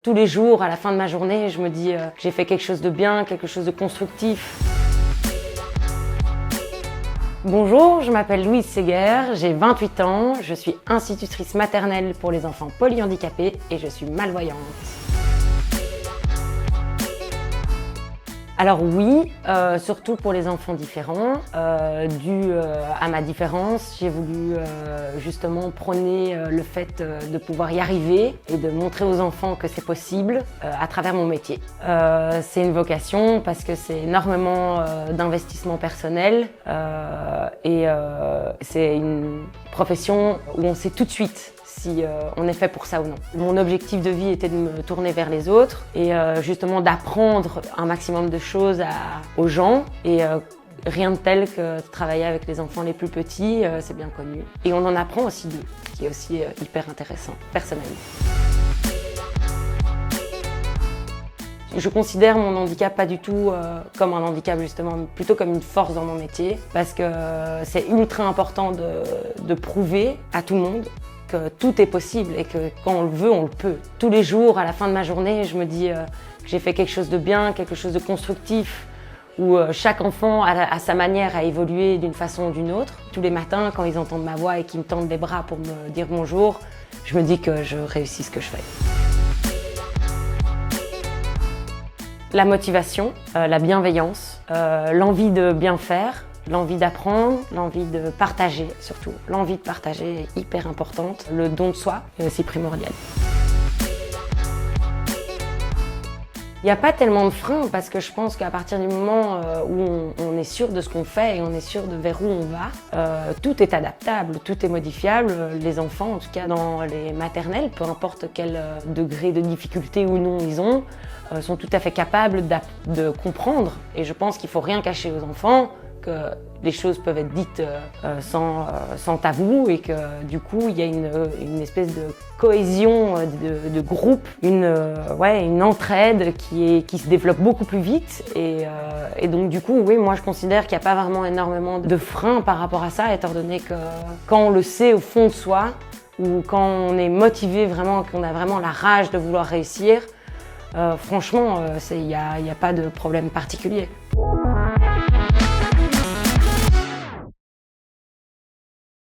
Tous les jours, à la fin de ma journée, je me dis que j'ai fait quelque chose de bien, quelque chose de constructif. Bonjour, je m'appelle Louise Séguer, j'ai 28 ans, je suis institutrice maternelle pour les enfants polyhandicapés et je suis malvoyante. Alors oui, surtout pour les enfants différents. Dû à ma différence, j'ai voulu justement prôner le fait de pouvoir y arriver et de montrer aux enfants que c'est possible à travers mon métier. C'est une vocation parce que c'est énormément d'investissement personnel et c'est une profession où on sait tout de suite si on est fait pour ça ou non. Mon objectif de vie était de me tourner vers les autres et justement d'apprendre un maximum de choses aux gens et rien de tel que travailler avec les enfants les plus petits, c'est bien connu. Et on en apprend aussi d'eux, ce qui est aussi hyper intéressant, personnellement. Je considère mon handicap pas du tout comme un handicap justement, mais plutôt comme une force dans mon métier parce que c'est ultra important de prouver à tout le monde que tout est possible et que quand on le veut, on le peut. Tous les jours, à la fin de ma journée, je me dis que j'ai fait quelque chose de bien, quelque chose de constructif, où chaque enfant, à sa manière, a évolué d'une façon ou d'une autre. Tous les matins, quand ils entendent ma voix et qu'ils me tendent les bras pour me dire bonjour, je me dis que je réussis ce que je fais. La motivation, la bienveillance, l'envie de bien faire, l'envie d'apprendre, l'envie de partager surtout. L'envie de partager est hyper importante. Le don de soi est aussi primordial. Il n'y a pas tellement de freins parce que je pense qu'à partir du moment où on est sûr de ce qu'on fait et on est sûr de vers où on va, tout est adaptable, tout est modifiable. Les enfants, en tout cas dans les maternelles, peu importe quel degré de difficulté ou non ils ont, sont tout à fait capables de comprendre. Et je pense qu'il ne faut rien cacher aux enfants, que les choses peuvent être dites sans tabou et que du coup il y a une espèce de cohésion de groupe, une entraide qui se développe beaucoup plus vite et donc du coup oui, moi je considère qu'il n'y a pas vraiment énormément de freins par rapport à ça, étant donné que quand on le sait au fond de soi ou quand on est motivé vraiment, qu'on a vraiment la rage de vouloir réussir, franchement il n'y a pas de problème particulier.